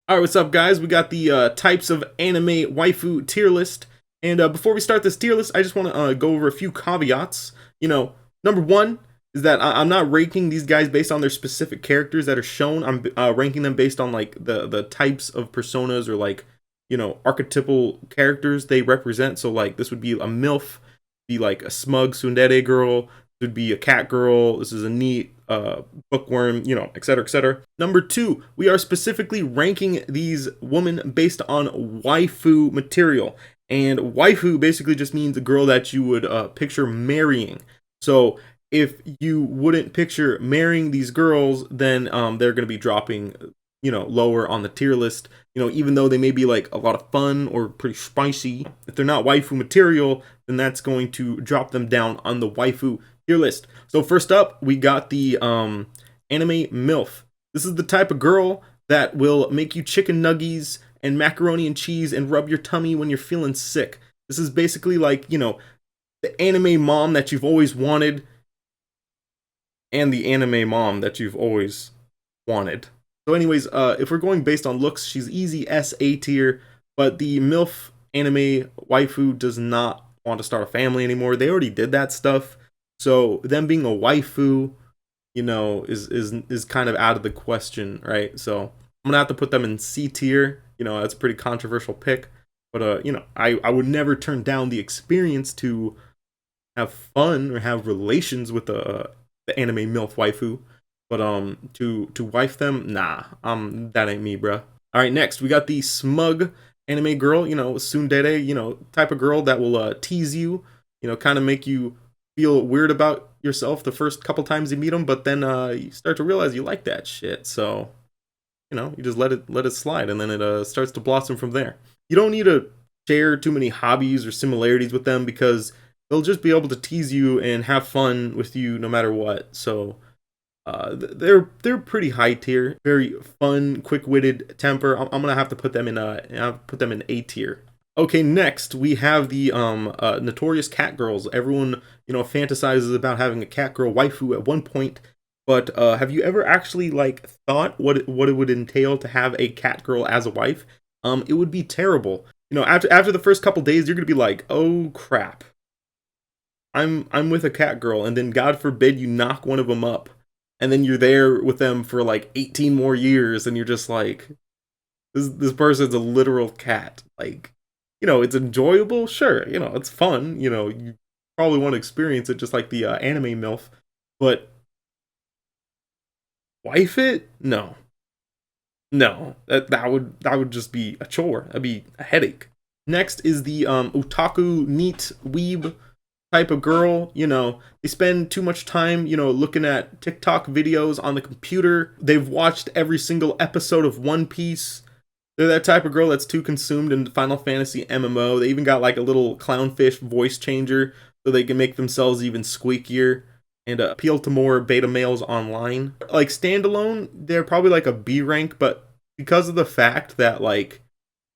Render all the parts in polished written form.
Alright, what's up guys? We got the types of anime waifu tier list. And before we start this tier list, I just want to go over a few caveats. Number one is that I'm not ranking these guys based on their specific characters that are shown. I'm ranking them based on like the types of personas or like, archetypal characters they represent. So like this would be a MILF, be like a smug tsundere girl, this would be a cat girl, this is a neat bookworm, etc., etc. Number two, we are specifically ranking these women based on waifu material. And waifu basically just means a girl that you would picture marrying. So if you wouldn't picture marrying these girls, then they're going to be dropping, lower on the tier list. Even though they may be like a lot of fun or pretty spicy, if they're not waifu material, then that's going to drop them down on the waifu tier list. So first up, we got the anime MILF. This is the type of girl that will make you chicken nuggies and macaroni and cheese and rub your tummy when you're feeling sick. This is basically like, the anime mom that you've always wanted and the anime mom that you've always wanted. So anyways, if we're going based on looks, she's easy SA tier, but the MILF anime waifu does not want to start a family anymore. They already did that stuff. So them being a waifu, is kind of out of the question, right? So I'm gonna have to put them in C tier. That's a pretty controversial pick, but I would never turn down the experience to have fun or have relations with the anime MILF waifu. But to wife them, nah, that ain't me, bruh. All right, next we got the smug anime girl, tsundere, type of girl that will tease you, kind of make you feel weird about yourself the first couple times you meet them, but then you start to realize you like that shit. So, you just let it slide, and then it starts to blossom from there. You don't need to share too many hobbies or similarities with them because they'll just be able to tease you and have fun with you no matter what. So they're pretty high tier, very fun, quick-witted temper. I'm gonna have to put them in A tier. Okay, next we have the notorious cat girls. Everyone fantasizes about having a cat girl waifu at one point, but have you ever actually like thought what it would entail to have a cat girl as a wife? It would be terrible. After the first couple days, you're gonna be like, oh crap, I'm with a cat girl, and then God forbid you knock one of them up. And then you're there with them for like 18 more years, and you're just like, this person's a literal cat. Like, it's enjoyable, sure, it's fun, you probably want to experience it just like the anime MILF, but wife it? No. That would just be a chore. That'd be a headache. Next is the otaku neat weeb type of girl. They spend too much time, looking at TikTok videos on the computer. They've watched every single episode of One Piece. They're that type of girl that's too consumed in Final Fantasy MMO. They even got like a little clownfish voice changer so they can make themselves even squeakier and appeal to more beta males online. Like standalone, they're probably like a B rank, but because of the fact that like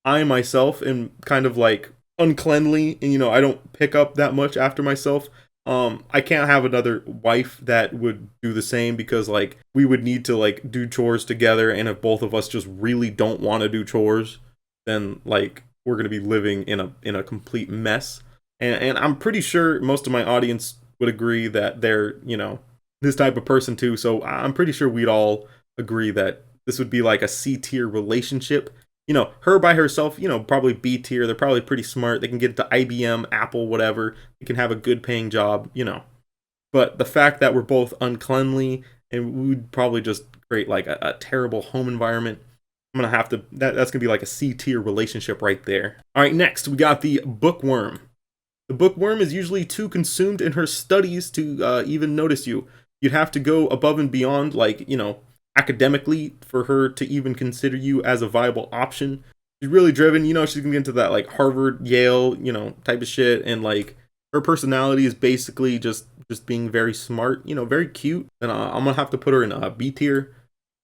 I myself am kind of like uncleanly and I don't pick up that much after myself, I can't have another wife that would do the same, because like we would need to like do chores together, and if both of us just really don't want to do chores, then like we're gonna be living in a complete mess. And I'm pretty sure most of my audience would agree that they're this type of person too. So I'm pretty sure we'd all agree that this would be like a C tier relationship. Her by herself, probably B tier. They're probably pretty smart. They can get into IBM, Apple, whatever. They can have a good paying job, But the fact that we're both uncleanly, and we would probably just create like a terrible home environment. I'm going to have to, that's going to be like a C tier relationship right there. All right, next we got the bookworm. The bookworm is usually too consumed in her studies to even notice you. You'd have to go above and beyond, like, academically, for her to even consider you as a viable option. She's really driven, she's gonna get into that like Harvard, Yale, type of shit, and like her personality is basically just being very smart, very cute. And I'm gonna have to put her in a B tier.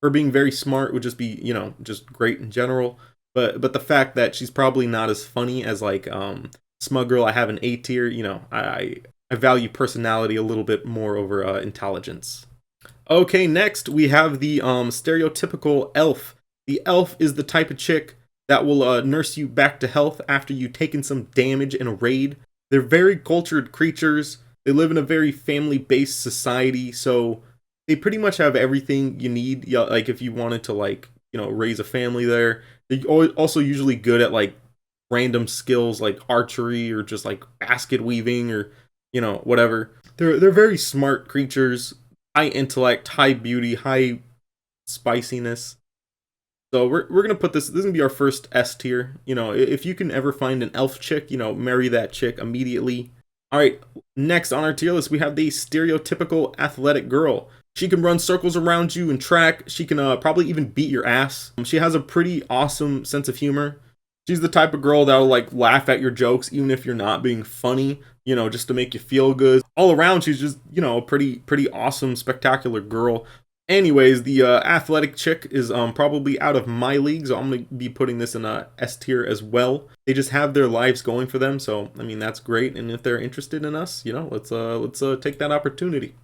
Her being very smart would just be, just great in general. But the fact that she's probably not as funny as like Smug Girl, I have an A tier. I value personality a little bit more over intelligence. Okay, next we have the stereotypical elf, The elf is the type of chick that will nurse you back to health after you've taken some damage in a raid. They're very cultured creatures. They live in a very family-based society, so they pretty much have everything you need. Like if you wanted to raise a family there. They're also usually good at like random skills like archery or just like basket weaving or whatever. They're very smart creatures, high intellect, high beauty, high spiciness. So we're gonna put this is gonna be our first S tier. If you can ever find an elf chick, marry that chick immediately. Alright, next on our tier list we have the stereotypical athletic girl. She can run circles around you and track. She can probably even beat your ass. She has a pretty awesome sense of humor. She's the type of girl that'll like laugh at your jokes even if you're not being funny, just to make you feel good. All around, she's just, a pretty awesome, spectacular girl. Anyways, the athletic chick is probably out of my league, so I'm going to be putting this in a S tier as well. They just have their lives going for them, so I mean that's great. And if they're interested in us, let's take that opportunity.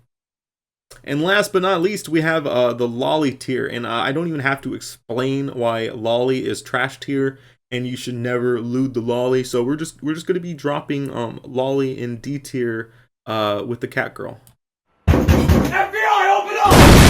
And last but not least, we have the lolly tier, and I don't even have to explain why lolly is trash tier, and you should never lewd the lolly. So we're just going to be dropping lolly in D tier with the cat girl. FBI, open up!